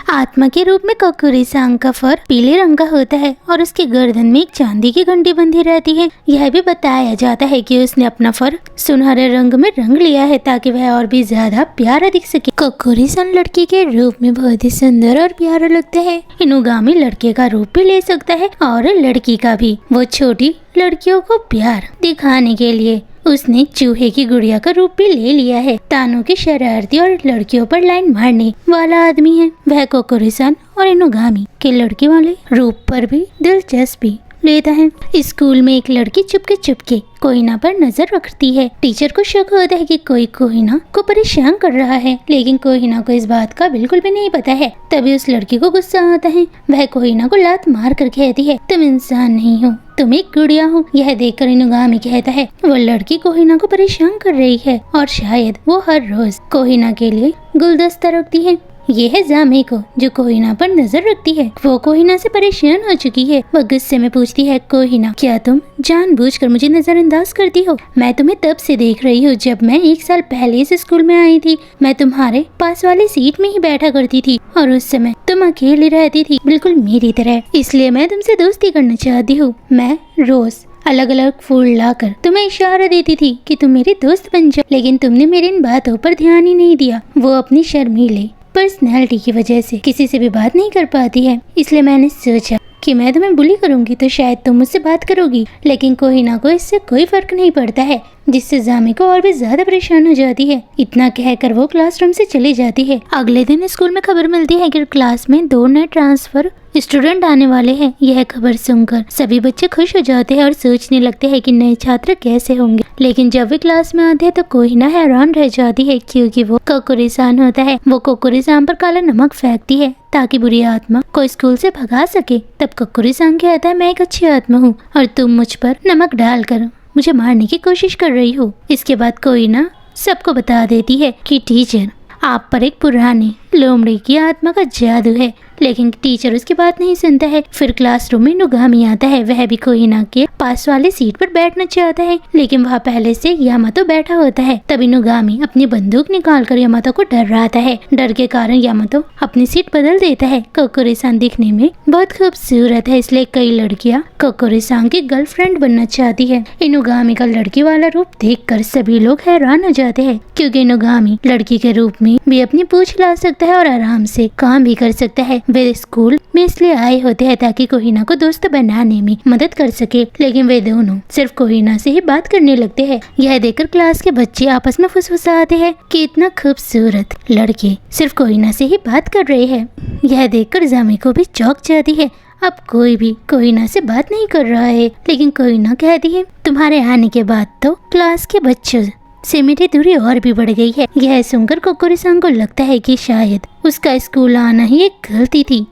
आत्मा के रूप में कोकुरी-सांग का फर पीले रंग का होता है और उसके गर्दन में एक चांदी की घंटी बंधी रहती है। यह भी बताया जाता है कि उसने अपना फर सुनहरे रंग में रंग लिया है ताकि वह और भी ज्यादा प्यारा दिख सके। कोकुरी-सान लड़की के रूप में बहुत ही सुंदर और प्यारा लगता है। इनुगामी लड़के का रूप भी ले सकता है और लड़की का भी। वो छोटी लड़कियों को प्यार दिखाने के लिए उसने चूहे की गुड़िया का रूप भी ले लिया है। तानों की शरारती और लड़कियों पर लाइन मारने वाला आदमी है। वह कोकुरी-सान और इनुगामी के लड़के वाले रूप पर भी दिलचस्पी लेता है। स्कूल में एक लड़की चुपके कोहिना पर नजर रखती है। टीचर को शक होता है कि कोई कोहिना को परेशान कर रहा है, लेकिन कोहिना को इस बात का बिल्कुल भी नहीं पता है। तभी उस लड़की को गुस्सा आता है। वह कोहिना को लात मार कर कहती है, तुम इंसान नहीं हो, तुम एक गुड़िया हो। यह देखकर इनुगामी कहता है वो लड़की कोहिना को परेशान कर रही है और शायद वो हर रोज कोहिना के लिए गुलदस्ता रखती है। ये है जामेको जो कोहिना पर नजर रखती है। वो कोहिना से परेशान हो चुकी है। वह गुस्से में पूछती है, कोहिना क्या तुम जानबूझकर मुझे नजरअंदाज करती हो? मैं तुम्हें तब से देख रही हूँ जब मैं 1 साल पहले इस स्कूल में आई थी। मैं तुम्हारे पास वाली सीट में ही बैठा करती थी और उस समय तुम अकेली रहती थी, बिल्कुल मेरी तरह। इसलिए मैं तुमसे दोस्ती करना चाहती हूँ। मैं रोज अलग अलग फूल लाकर तुम्हें इशारा देती थी कि तुम मेरी दोस्त बन जाओ, लेकिन तुमने मेरी इन बातों पर ध्यान ही नहीं दिया। वो अपनी शर्मीले पर्सनैलिटी की वजह से किसी से भी बात नहीं कर पाती है। इसलिए मैंने सोचा कि मैं तुम्हें बुली करूंगी तो शायद तुम मुझसे बात करोगी, लेकिन कोहिना को इससे कोई फर्क नहीं पड़ता है, जिससे जामेको और भी ज्यादा परेशान हो जाती है। इतना कहकर वो क्लासरूम से चली जाती है। अगले दिन स्कूल में खबर मिलती है कि क्लास में 2 नए ट्रांसफर स्टूडेंट आने वाले हैं। यह खबर सुनकर सभी बच्चे खुश हो जाते हैं और सोचने लगते हैं कि नए छात्र कैसे होंगे। लेकिन जब वे क्लास में आते हैं तो कोहिना हैरान रह जाती है, क्योंकि वो कोकुरी-सान होता है। वो कोकुरी-सान पर काला नमक फेंकती है ताकि बुरी आत्मा को स्कूल से भगा सके। तब कोकुरी-सान कहता है, मैं एक अच्छी आत्मा हूँ और तुम मुझ पर नमक डालकर मुझे मारने की कोशिश कर रही हो। इसके बाद कोहिना सबको बता देती है कि टीचर, आप पर एक पुरानी लोमड़ी की आत्मा का जादू है। लेकिन टीचर उसकी बात नहीं सुनता है। फिर क्लासरूम में इनुगामी आता है। वह भी कोहिना के पास वाली सीट पर बैठना चाहता है, लेकिन वहाँ पहले से यामातो बैठा होता है। तब इनुगामी अपनी बंदूक निकालकर यामातो को डराता है। डर के कारण यामातो अपनी सीट बदल देता है। कोकुरी-सान दिखने में बहुत खूबसूरत है, इसलिए कई लड़कियाँ कोकुरी-सान की गर्लफ्रेंड बनना चाहती है। इनुगामी का लड़की वाला रूप देखकर सभी लोग हैरान हो जाते हैं, क्योंकि इनुगामी लड़की के रूप में भी अपनी पूंछ ला सकता है और आराम से काम भी कर सकता है। वे स्कूल में इसलिए आए होते हैं ताकि कोहिना को दोस्त बनाने में मदद कर सके, लेकिन वे दोनों सिर्फ कोहिना से ही बात करने लगते हैं। यह देखकर क्लास के बच्चे आपस में फुसफुसाते हैं कि इतना खूबसूरत लड़के सिर्फ कोहिना से ही बात कर रहे हैं। यह देखकर जामेको भी चौंक जाती है। अब कोई भी कोहिना से बात नहीं कर रहा है, लेकिन कोहिना कहती है, तुम्हारे आने के बाद तो क्लास के बच्चों से मेरी दूरी और भी बढ़ गई है। यह सुनकर कोकुरी-सान को लगता है कि शायद उसका स्कूल आना ही एक गलती थी।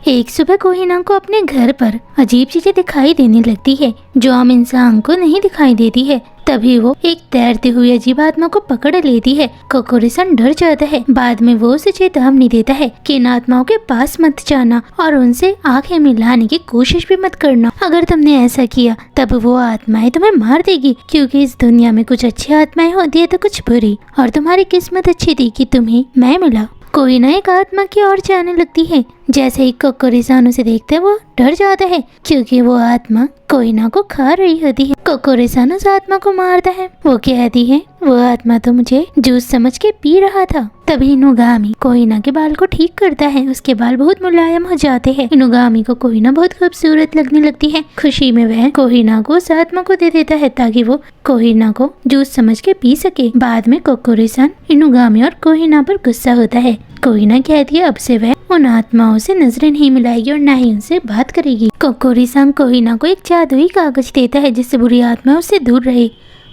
एक सुबह कोहिना को अपने घर पर अजीब चीजें दिखाई देने लगती है जो आम इंसान को नहीं दिखाई देती है। तभी वो एक तैरती हुई अजीब आत्मा को पकड़ लेती है। कोकुरी-सान डर जाता है। बाद में वो उसे चेतावनी देता है कि इन आत्माओं के पास मत जाना और उनसे आंखें मिलाने की कोशिश भी मत करना। अगर तुमने ऐसा किया तब वो आत्माएं तुम्हें मार देगी, क्योंकि इस दुनिया में कुछ अच्छी आत्माएं होती है तो कुछ बुरी, और तुम्हारी किस्मत अच्छी थी कि तुम्हें मैं मिला। कोहिना एक आत्मा की ओर जाने लगती है। जैसे ही कोकुरी-सान उसे देखता है वो डर जाता है, क्योंकि वो आत्मा कोहिना को खा रही होती है। कोकुरी-सान उस आत्मा को मारता है। वो कहती है, वो आत्मा तो मुझे जूस समझ के पी रहा था। तभी इनुगामी कोहिना के बाल को ठीक करता है। उसके बाल बहुत मुलायम हो जाते हैं। इनुगामी को कोहिना बहुत खूबसूरत लगने लगती है। खुशी में वह कोहिना को उस आत्मा को दे देता है ताकि वो कोहिना को जूस समझ के पी सके। बाद में कोकुरी-सान इनुगामी और कोहिना पर गुस्सा होता है। कोहिना कहती है अब से वह उन आत्माओं से नजरें नहीं मिलाएगी और न ही उनसे बात करेगी। कोकुरी-सान कोहिना को एक जादुई कागज देता है जिससे बुरी आत्मा उससे दूर रहे।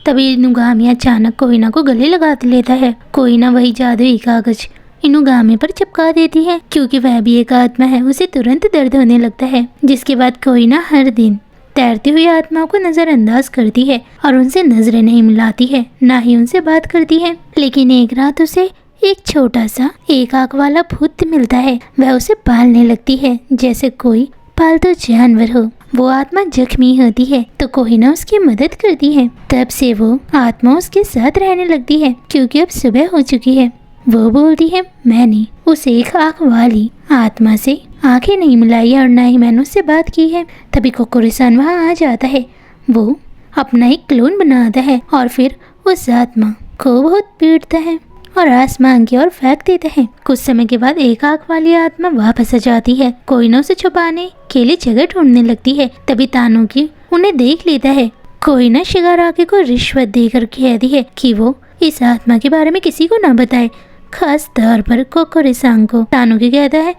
तभी इनुगामी अचानक कोहिना को गले लगा लेता है। कोहिना वही जादुई कागज इनुगामी पर चिपका देती है। क्योंकि वह भी एक आत्मा है, उसे तुरंत दर्द होने लगता है। जिसके बाद कोहिना हर दिन तैरती हुई आत्माओं को नजरअंदाज करती है और उनसे नजरें नहीं मिलाती है, ना ही उनसे बात करती है। लेकिन एक रात उसे एक छोटा सा एक आंख वाला भूत मिलता है। वह उसे पालने लगती है जैसे कोई पालतू जानवर हो। वो आत्मा जख्मी होती है तो कोहिना उसकी मदद करती है। तब से वो आत्मा उसके साथ रहने लगती है, क्योंकि अब सुबह हो चुकी है। वो बोलती है मैंने उस एक आँख वाली आत्मा से आंखें नहीं मिलाई और ना ही मैंने उससे बात की है। तभी कोकोरी-सान वहाँ आ जाता है। वो अपना एक क्लोन बनाता है और फिर उस आत्मा को बहुत पीटता है और आसमान की ओर फेंक देता है। कुछ समय के बाद एक आँख वाली आत्मा वापस आ जाती है। कोई ना उसे छुपाने के लिए जगह ढूंढने लगती है। तभी तानुकी उन्हें देख लेता है। कोई ना शिगाराकी को रिश्वत देकर कहती है कि वो इस आत्मा के बारे में किसी को ना बताए, खास तौर पर कोकोरी-सान को। तानुकी कहता है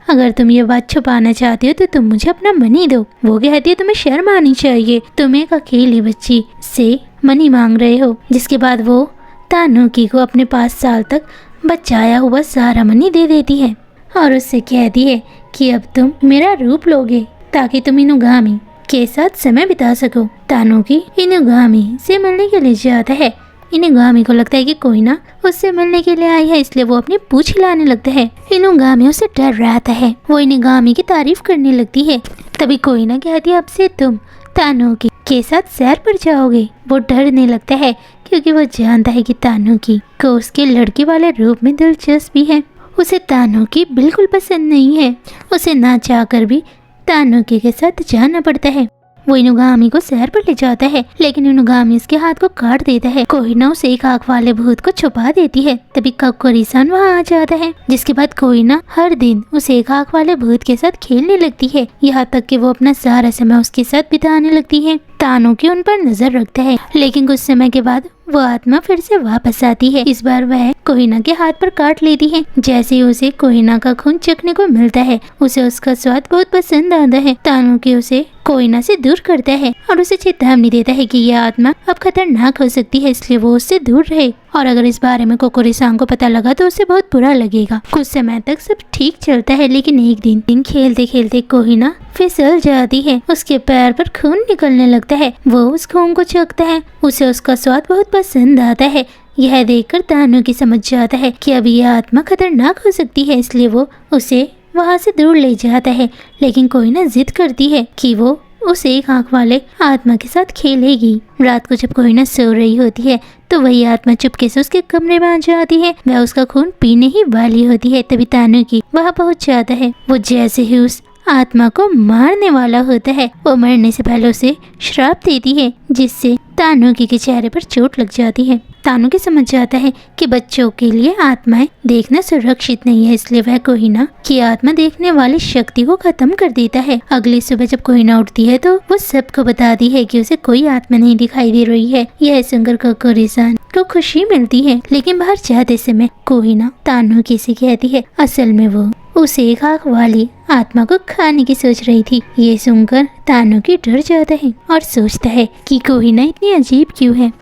अगर तुम ये बात छुपाना चाहती हो तो तुम मुझे अपना मनी दो। वो कहती है तुम्हें शर्म आनी चाहिए, तुम एक अकेली बच्ची से मनी मांग रहे हो। जिसके बाद वो तानुकी को अपने 5 साल तक बचाया हुआ सारा मनी दे देती है और उससे कहती है कि अब तुम मेरा रूप लोगे ताकि तुम इनुगामी के साथ समय बिता सको। तानुकी इनुगामी से मिलने के लिए जाता है। इनुगामी को लगता है कि कोई ना उससे मिलने के लिए आई है, इसलिए वो अपनी पूंछ हिलाने लगता है। इनुगामी उससे डर रहा है। वो इनुगामी की तारीफ करने लगती है। तभी कोई ना कहती है अब से तुम तानुकी के साथ सैर पर जाओगे। वो डरने लगता है क्योंकि वो जानता है कि तानुकी को उसके लड़के वाले रूप में दिलचस्पी है। उसे तानुकी बिल्कुल पसंद नहीं है। उसे ना चाहकर भी तानुकी के साथ जाना पड़ता है। वो इनुगामी को सैर पर ले जाता है लेकिन इनुगामी उसके हाथ को काट देता है। कोई ना उसे एक आँख वाले भूत को छुपा देती है। तभी कोकोरी-सान वहाँ आ जाता है। जिसके बाद कोई ना हर दिन उस एक आँख वाले भूत के साथ खेलने लगती है, यहाँ तक कि वो अपना सारा समय उसके साथ बिताने लगती है। तानुकी उन पर नजर रखता है लेकिन कुछ समय के बाद वो आत्मा फिर से वापस आती है। इस बार वह कोहिना के हाथ पर काट लेती है। जैसे ही उसे कोहिना का खून चखने को मिलता है उसे उसका स्वाद बहुत पसंद आता है। तानुकी उसे कोहिना से दूर करता है और उसे चेतावनी देता है कि यह आत्मा अब खतरनाक हो सकती है, इसलिए वो उससे दूर रहे। और अगर इस बारे में कोकोरी-सान को पता लगा तो उसे बहुत बुरा लगेगा। कुछ समय तक सब ठीक चलता है लेकिन एक दिन खेलते खेलते कोहिना फिसल जाती है। उसके पैर पर खून निकलने लगता है। वो उस खून को चखता है। उसे उसका स्वाद बहुत पसंद आता है। यह देखकर तानुकी समझ जाता है कि अब यह आत्मा खतरनाक हो सकती है, इसलिए वो उसे वहाँ से दूर ले जाता है। लेकिन कोहिना जिद करती है कि वो उस एक आँख वाले आत्मा के साथ खेलेगी। रात को जब कोहिना सो रही होती है तो वही आत्मा चुपके से उसके कमरे में आ जाती है। वह उसका खून पीने ही वाली होती है। तभी तानुकी वहाँ पहुँच जाता है। वो जैसे ही उस आत्मा को मारने वाला होता है वो मरने से पहले उसे श्राप देती है, जिससे तानुकी के चेहरे पर चोट लग जाती है। तानुकी समझ जाता है कि बच्चों के लिए आत्माएं देखना सुरक्षित नहीं है, इसलिए वह कोहिना की आत्मा देखने वाली शक्ति को खत्म कर देता है। अगली सुबह जब कोहिना उठती है तो वो सबको बताती है कि उसे कोई आत्मा नहीं दिखाई दे रही है। यह सुनकर कोकोरी-सान को खुशी मिलती है, लेकिन बाहर जाते समय कोहिना तानुकी से कहती है असल में वो उस एक आँख वाली आत्मा को खाने की सोच रही थी। ये सुनकर तानुकी डर जाता है और सोचता है कि कोहिना इतनी अजीब क्यों है।